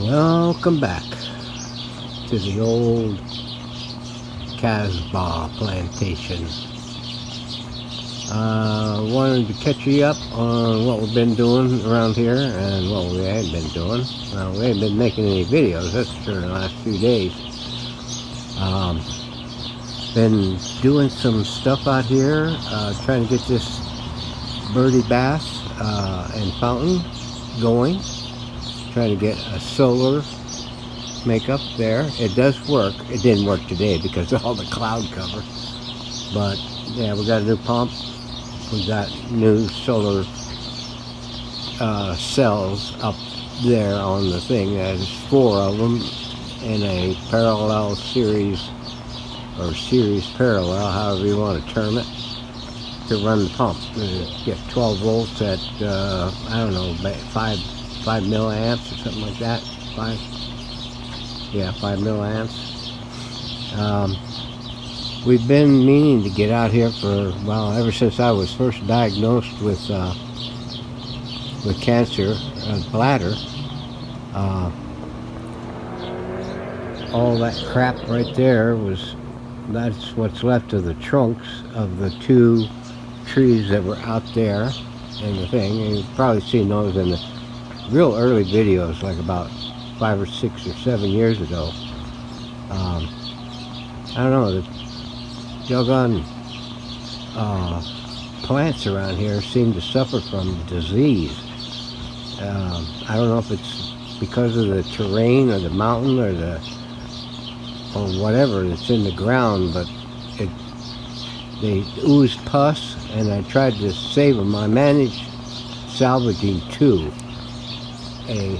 Welcome back to the old Casbah plantation. Wanted to catch you up on what we've been doing around here and what we ain't been doing. Well, we ain't been making any videos, that's for sure, in the last few days. Been doing some stuff out here, trying to get this birdie bath and fountain going. Trying to get a solar makeup there. It does work. It didn't work today because of all the cloud cover. But yeah, we got a new pump. We got new solar cells up there on the thing. There's 4 of them in a parallel series, or series parallel, however you want to term it, to run the pump. You get 12 volts at I don't know, 5 milliamps or something like that. 5 milliamps. We've been meaning to get out here for, well, ever since I was first diagnosed with cancer, bladder. All that crap right there that's what's left of the trunks of the 2 trees that were out there in the thing. And you've probably seen those in the real early videos, like about 5 or 6 or 7 years ago. I don't know, the doggone plants around here seem to suffer from disease. I don't know if it's because of the terrain or the mountain or whatever that's in the ground, but they ooze pus, and I tried to save them. I managed salvaging 2. A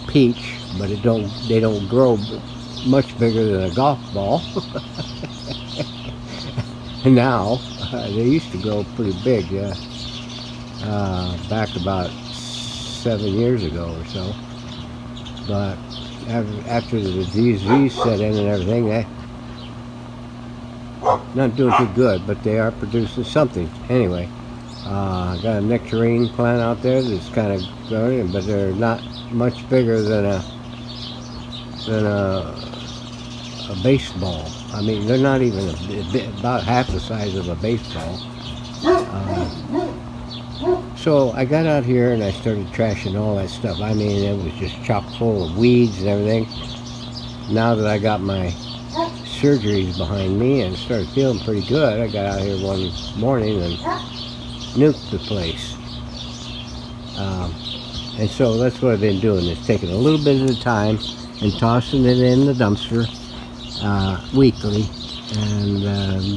peach, but they don't grow much bigger than a golf ball. And now they used to grow pretty big, back about 7 years ago or so. But after the disease set in and everything, they're not doing too good, but they are producing something anyway. Got a nectarine plant out there that's kind of growing, but they're not much bigger than a baseball. I mean, they're not even about half the size of a baseball. So I got out here and I started trashing all that stuff. I mean, it was just chock full of weeds and everything. Now that I got my surgeries behind me and started feeling pretty good, I got out here one morning and nuked the place. And so that's what I've been doing, is taking a little bit at a time and tossing it in the dumpster weekly, and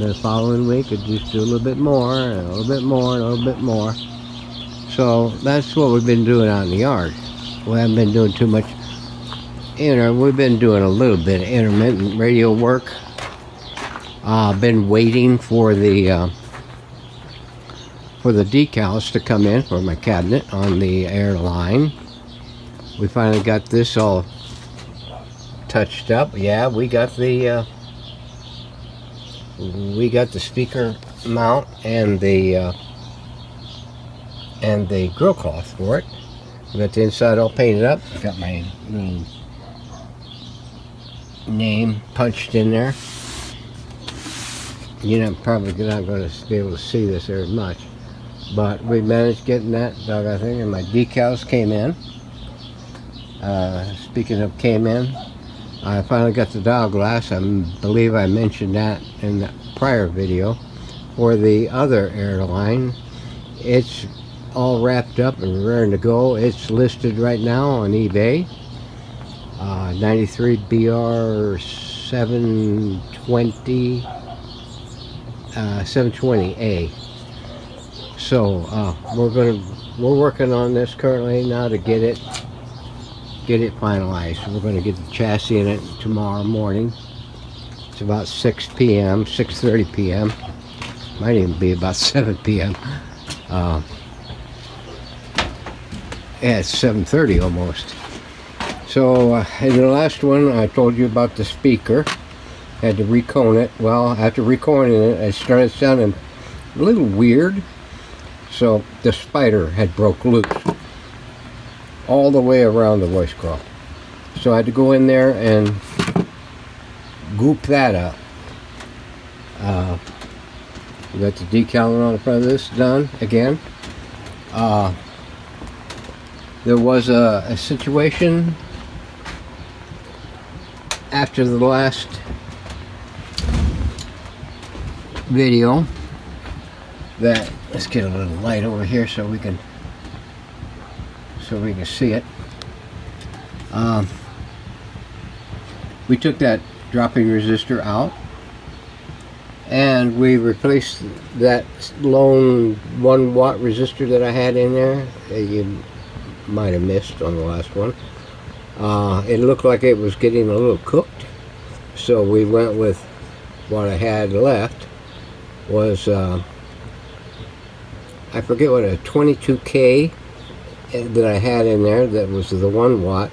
the following week I'd just do a little bit more and a little bit more and a little bit more. So that's what we've been doing out in the yard. We haven't been doing too much. We've been doing a little bit of intermittent radio work. Been waiting for the decals to come in for my cabinet on the Airline. We finally got this all touched up. Yeah, we got the speaker mount and the grill cloth for it. We got the inside all painted up. I got my little name punched in there. You're probably not going to be able to see this very much, but we managed getting that doggone thing, and my decals came in. Speaking of came in, I finally got the dial glass. I believe I mentioned that in the prior video. For the other Airline, it's all wrapped up and ready to go. It's listed right now on eBay. 04BR-729A. So we're working on this currently now to get it finalized. We're going to get the chassis in it tomorrow morning. It's about 6 p.m., 6:30 p.m. Might even be about 7 p.m. Yeah, it's 7:30 almost. So in the last one I told you about the speaker. Had to recone it. Well, after reconing it, it started sounding a little weird. So the spider had broke loose. all the way around the voice coil. So I had to go in there and goop that up. We got the decaling on the front of this done again. There was a situation after the last video that, let's get a little light over here so we can see it. We took that dropping resistor out and we replaced that lone 1 watt resistor that I had in there. You might have missed on the last one. It looked like it was getting a little cooked, so we went with what I had left was I forget what, a 22K that I had in there that was the 1 watt,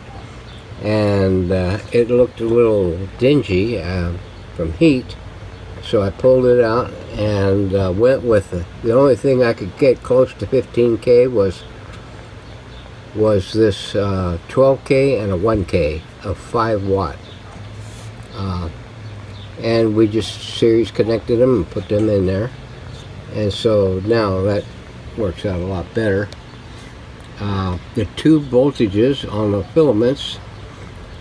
and it looked a little dingy from heat, so I pulled it out and went with it. The only thing I could get close to 15K was this 12K and a 1K of 5 watt, and we just series connected them and put them in there, and so now that works out a lot better. The tube voltages on the filaments,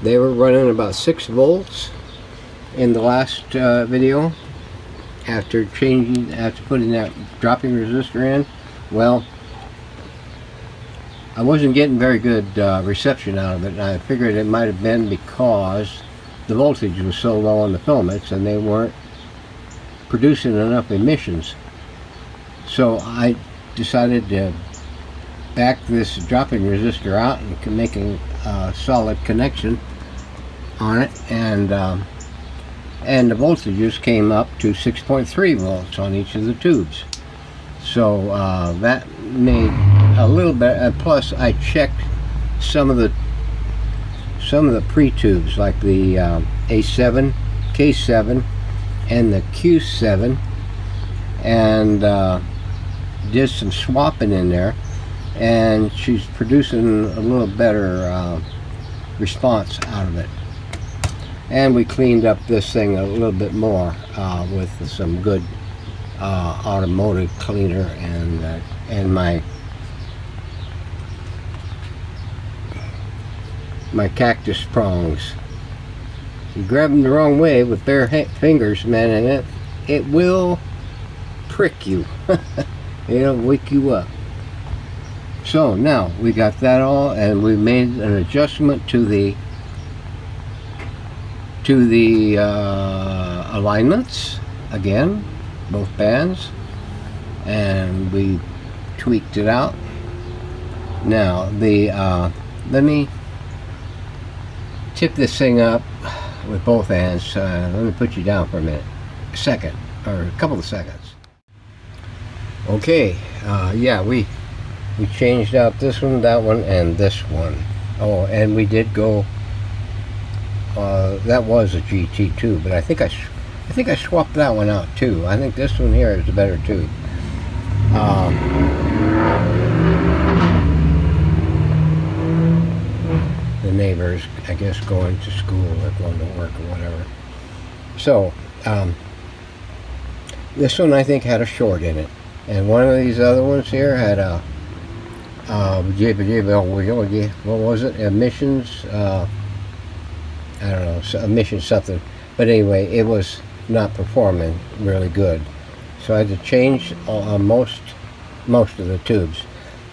they were running about 6 volts in the last video after putting that dropping resistor in. Well, I wasn't getting very good reception out of it, and I figured it might have been because the voltage was so low on the filaments and they weren't producing enough emissions. So I decided to back this dropping resistor out and make a solid connection on it, and the voltages came up to 6.3 volts on each of the tubes. So that made a little bit. Plus, I checked some of the pre-tubes, like the A7, K7, and the Q7, and did some swapping in there, and she's producing a little better response out of it. And we cleaned up this thing a little bit more with some good automotive cleaner and my cactus prongs. You grab them the wrong way with bare fingers, man, and it will prick you. It'll wake you up. So now we got that all, and we made an adjustment to the alignments again, both bands, and we tweaked it out. Now let me tip this thing up with both hands. Let me put you down for a minute, a second, or a couple of seconds. Okay, yeah, we changed out this one, that one, and this one. Oh, and we did go. That was a GT tube, but I think I swapped that one out too. I think this one here is a better tube. The neighbors, I guess, going to school or going to work or whatever. So this one I think had a short in it, and one of these other ones here had a what was it? Emissions. I don't know, emission something, but anyway, it was not performing really good, so I had to change most of the tubes.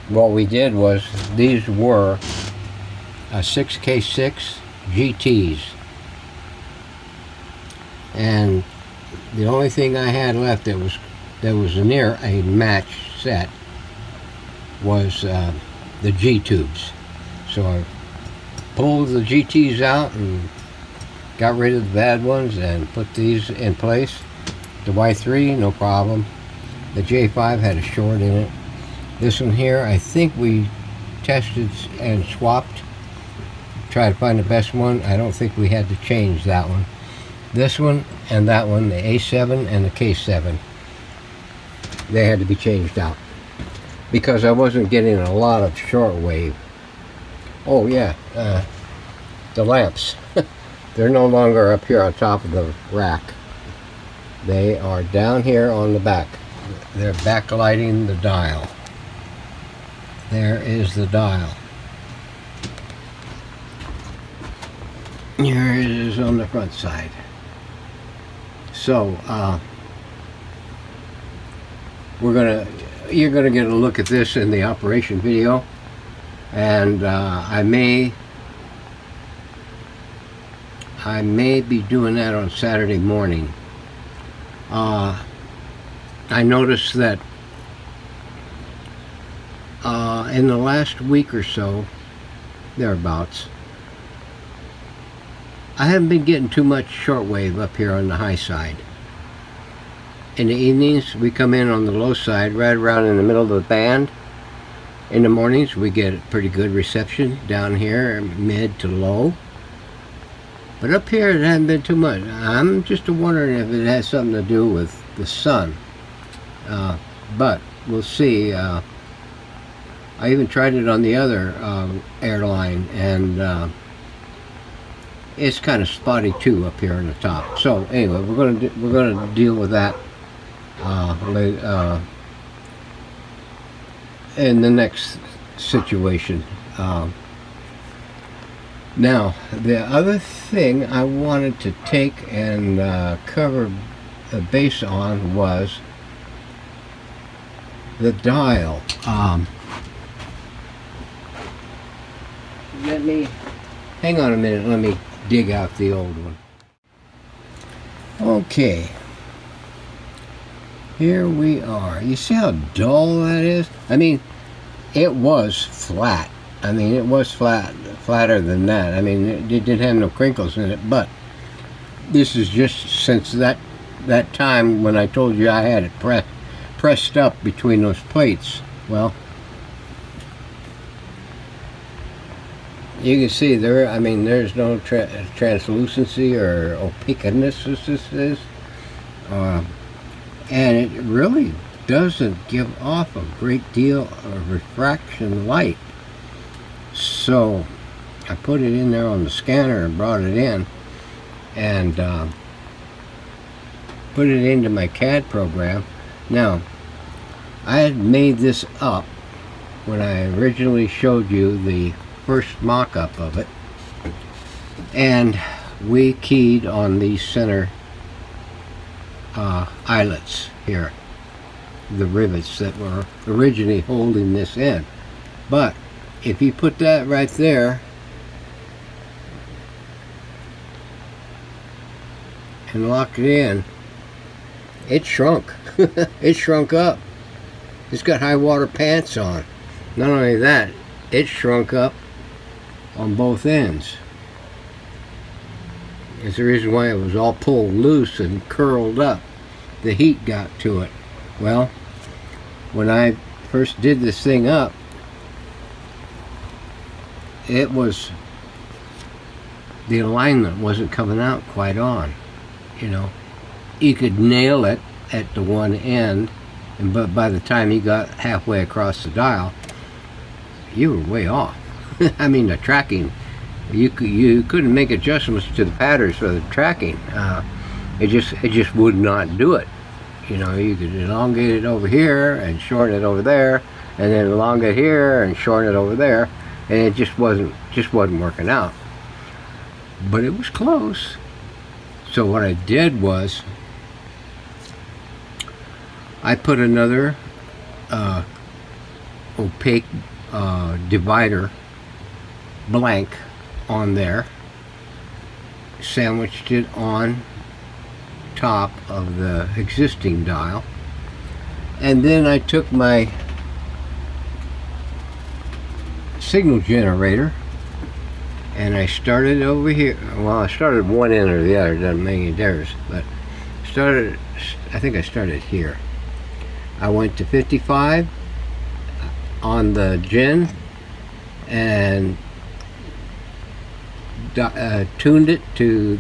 What we did was, these were 6K6 GTs, and the only thing I had left that was near a match set was the G tubes. So I pulled the GTs out and got rid of the bad ones and put these in place. The Y3, no problem. The J5 had a short in it. This one here, I think we tested and swapped, try to find the best one. I don't think we had to change that one. This one and that one, the A7 and the K7, they had to be changed out because I wasn't getting a lot of shortwave Oh yeah, the lamps. They're no longer up here on top of the rack. They are down here on the back. They're backlighting the dial. There is the dial. Here it is on the front side. So you're gonna get a look at this in the operation video, and I may be doing that on Saturday morning. I noticed that in the last week or so, thereabouts, I haven't been getting too much shortwave up here on the high side. In the evenings, we come in on the low side, right around in the middle of the band. In the mornings, we get pretty good reception down here, mid to low. But up here, it hasn't been too much. I'm just wondering if it has something to do with the sun. But we'll see. I even tried it on the other airline, and it's kind of spotty too up here on the top. So anyway, we're gonna deal with that in the next situation. Now, the other thing I wanted to take and cover a base on was the dial. Let me hang on a minute. Let me dig out the old one. Okay, here we are. You see how dull that is? I mean, it was flat. I mean, it was flatter than that. I mean, it didn't have no crinkles in it, but this is just since that time when I told you I had it pressed up between those plates. Well, you can see there, I mean, there's no translucency or opaqueness, as this is. And it really doesn't give off a great deal of refraction light. So I put it in there on the scanner and brought it in, and put it into my CAD program. Now, I had made this up when I originally showed you the first mock-up of it, and we keyed on these center eyelets here, the rivets that were originally holding this in. But if you put that right there and lock it in, it shrunk. It shrunk up. It's got high water pants on. Not only that, it shrunk up on both ends. It's the reason why it was all pulled loose and curled up. The heat got to it. Well, when I first did this thing up, it was, the alignment wasn't coming out quite on. You know, you could nail it at the one end, but by the time you got halfway across the dial, you were way off. I mean, the tracking, you couldn't make adjustments to the patterns for the tracking. It just would not do it. You know, you could elongate it over here and shorten it over there, and then elongate here and shorten it over there, and it just wasn't working out. But it was close. So what I did was I put another opaque divider blank on there, sandwiched it on top of the existing dial, and then I took my signal generator and I started over here. Well, I started one end or the other, doesn't make any difference, but I think I started here. I went to 55 on the gen and tuned it to,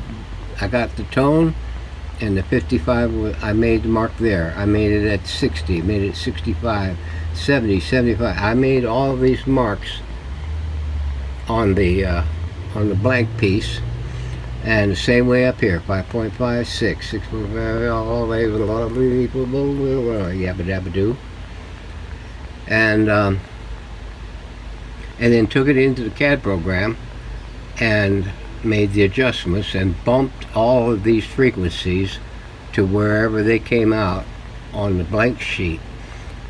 I got the tone, and the 55, I made the mark there. I made it at 60, made it 65, 70, 75. I made all of these marks on the blank piece, and the same way up here, 5.5, 6.5, all the way with a lot of yabba dabba doo, and then took it into the CAD program and made the adjustments and bumped all of these frequencies to wherever they came out on the blank sheet.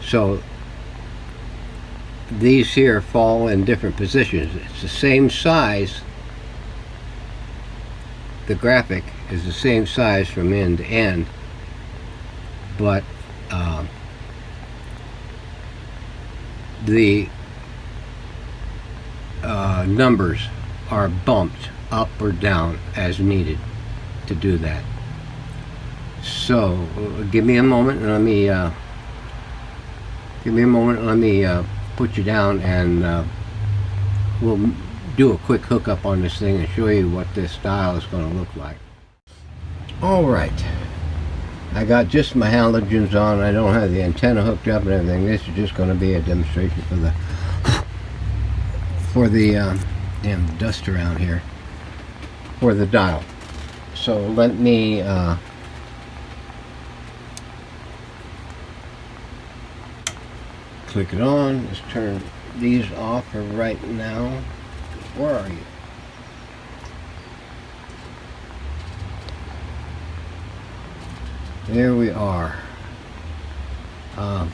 So these here fall in different positions. It's the same size. The graphic is the same size from end to end, but the numbers are bumped up or down as needed to do that. So give me a moment and let me put you down, and we'll do a quick hookup on this thing and show you what this dial is going to look like. Alright, I got just my halogens on. I don't have the antenna hooked up and everything. This is just going to be a demonstration for the damn dust around here, for the dial. So let me click it on. Let's turn these off for right now. Where are you? There we are. I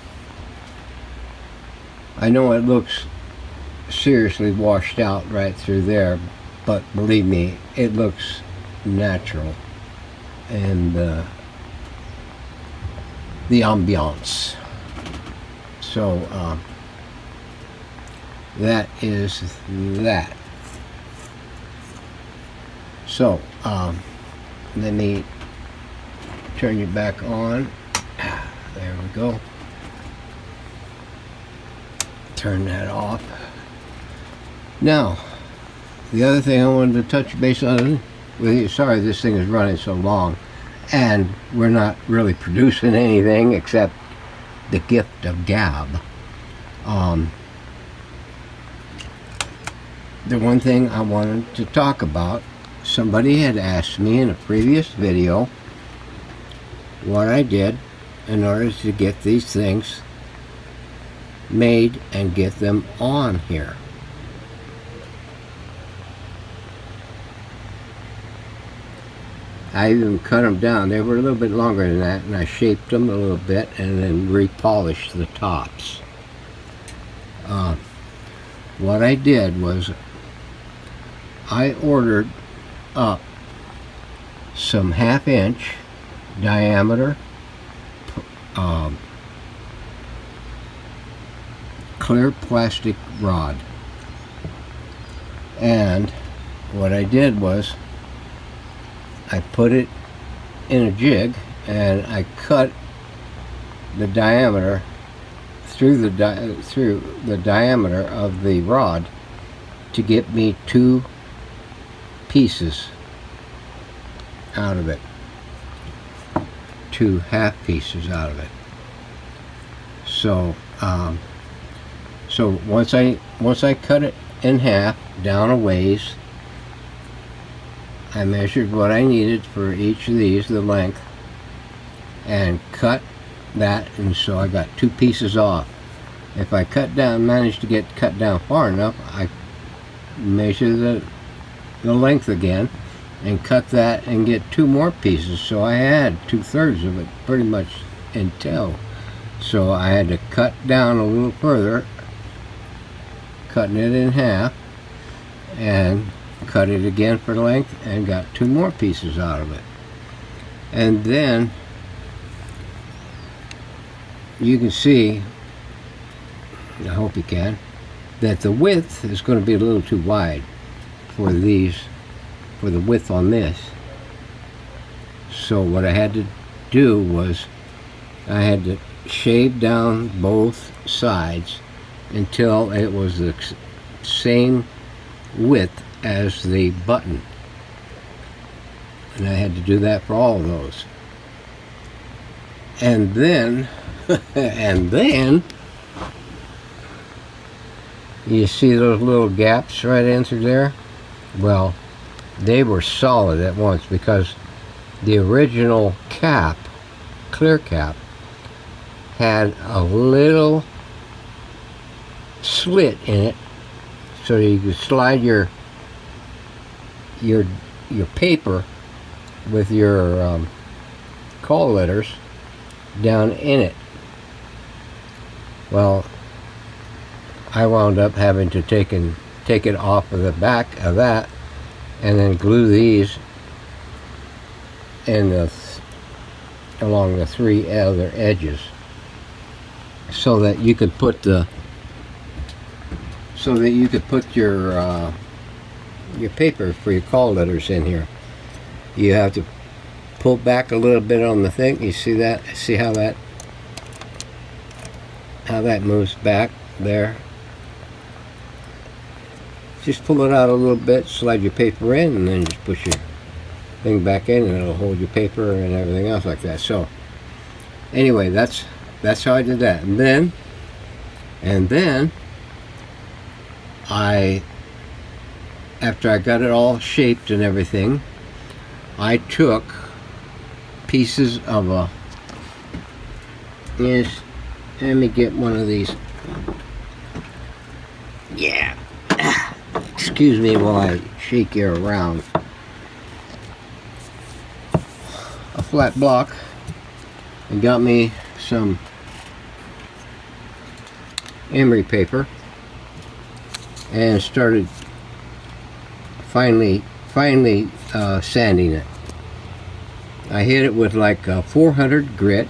know it looks seriously washed out right through there, but believe me, it looks natural, and the ambiance. So that is that. So let me turn you back on. There we go. Turn that off. Now, the other thing I wanted to touch base on with you, sorry this thing is running so long, and we're not really producing anything except the gift of gab. The one thing I wanted to talk about, somebody had asked me in a previous video what I did in order to get these things made and get them on here. I even cut them down. They were a little bit longer than that, and I shaped them a little bit and then repolished the tops. What I did was I ordered up some 1/2 inch diameter clear plastic rod, and what I did was I put it in a jig and I cut the diameter through the diameter of the rod to get me 2 pieces out of it, 2 half pieces out of it. So so once I cut it in half down a ways, I measured what I needed for each of these, the length, and cut that, and so I got 2 pieces off. If I managed to get cut down far enough, I measure the length again and cut that and get 2 more pieces. So I had 2/3 of it pretty much in tow. So I had to cut down a little further, cutting it in half, and cut it again for length and got 2 more pieces out of it. And then you can see, I hope you can, that the width is going to be a little too wide for these, for the width on this. So what I had to do was I had to shave down both sides until it was the same width as the button, and I had to do that for all of those. And then You see those little gaps right in through there? Well, they were solid at once because the original cap, clear cap, had a little slit in it so you could slide your paper with your call letters down in it. Well, I wound up having to take it off of the back of that and then glue these in along the three other edges so that you could put your paper for your call letters in here. You have to pull back a little bit on the thing. You see that? See how that moves back there? Just pull it out a little bit, slide your paper in, and then just push your thing back in, and it'll hold your paper and everything else like that. So anyway, that's how I did that. And then after I got it all shaped and everything, I took pieces of let me get one of these. Yeah. Excuse me while I shake you around. A flat block, and got me some emery paper and started finally sanding it. I hit it with like 400 grit,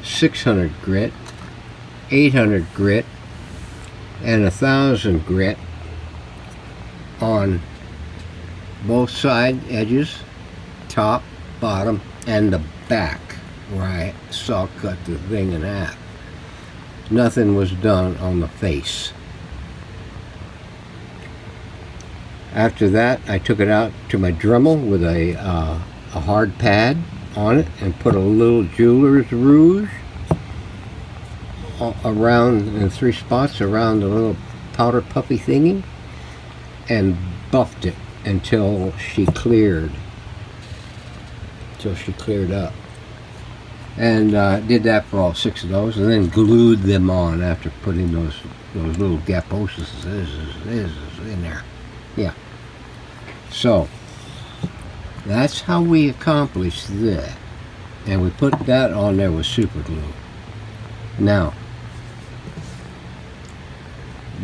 600 grit, 800 grit, and 1,000 grit on both side edges, top, bottom, and the back where I saw cut the thing in half. Nothing was done on the face. After that, I took it out to my Dremel with a hard pad on it and put a little jeweler's rouge around in 3 spots around the little powder puffy thingy, and buffed it until she cleared up, and did that for all 6 of those, and then glued them on after putting those little gaposes in there. Yeah, so that's how we accomplished that, and we put that on there with super glue. Now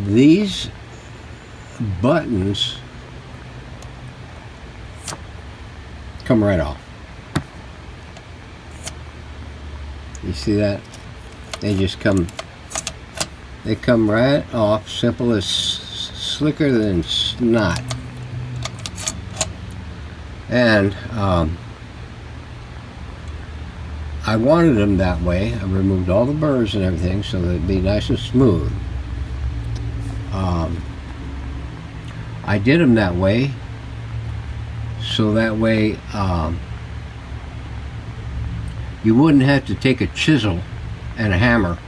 these buttons come right off. You see that? They just come right off, simple as slicker than snot. And I wanted them that way. I removed all the burrs and everything so that it'd be nice and smooth. I did them that way so that way you wouldn't have to take a chisel and a hammer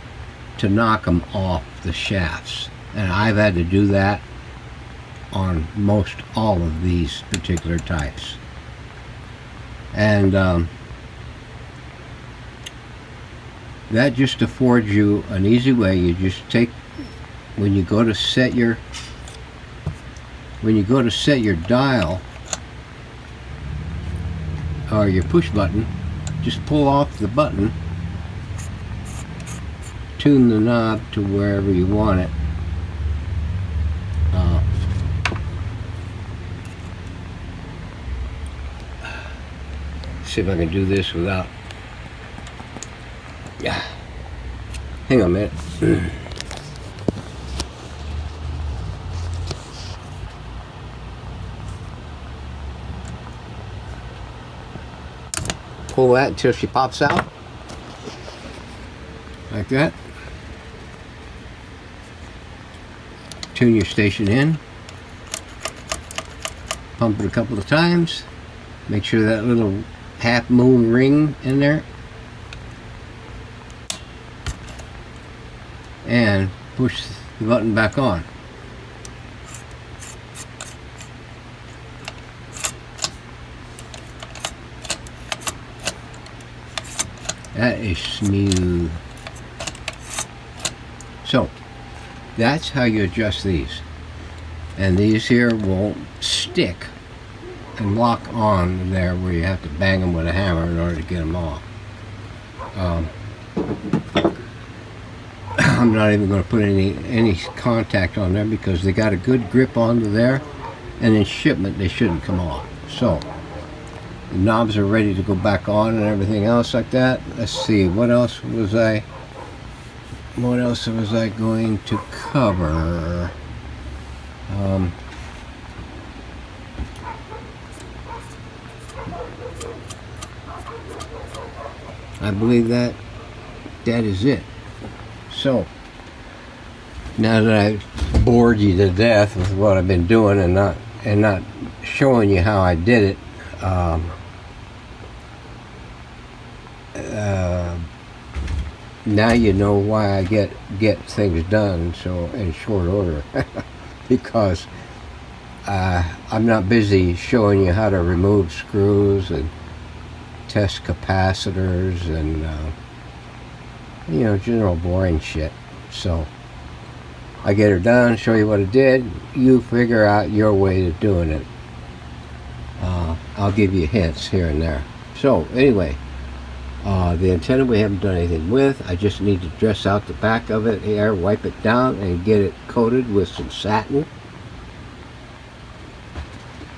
to knock them off the shafts, and I've had to do that on most all of these particular types. And that just affords you an easy way. You just take, when you go to set your dial or your push button, just pull off the button, tune the knob to wherever you want it. See if I can do this without. Yeah. Hang on a minute. Pull that until she pops out. Like that. Tune your station in. Pump it a couple of times. Make sure that little half moon ring in there. And push the button back on. That is smooth. So that's how you adjust these. And these here won't stick and lock on there where you have to bang them with a hammer in order to get them off. I'm not even going to put any contact on there because they got a good grip onto there, and in shipment they shouldn't come off. So the knobs are ready to go back on and everything else like that. Let's see, what else was I going to cover? I believe that is it. So now that I've bored you to death with what I've been doing and not showing you how I did it, now you know why I get things done so in short order. Because I'm not busy showing you how to remove screws and test capacitors and general boring shit. So I get her done, show you what I did, you figure out your way of doing it. I'll give you hints here and there. So anyway, the antenna we haven't done anything with. I just need to dress out the back of it here, wipe it down, and get it coated with some satin.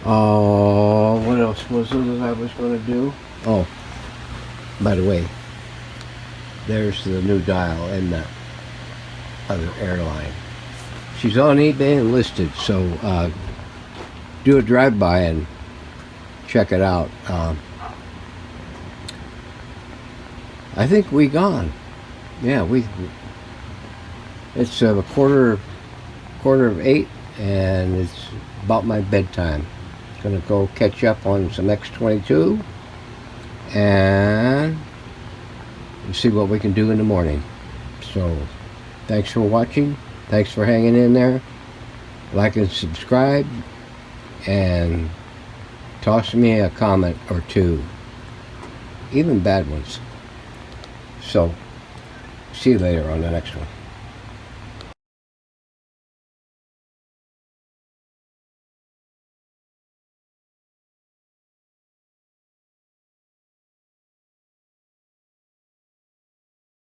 What else was it that I was going to do? Oh, by the way, there's the new dial in the other Airline. She's on eBay and listed, so do a drive-by and check it out. I think we gone. Yeah, it's a quarter of 8, and it's about my bedtime. Gonna go catch up on some X22 and see what we can do in the morning. So thanks for watching, thanks for hanging in there. Like and subscribe, and toss me a comment or two, even bad ones. So see you later on the next one.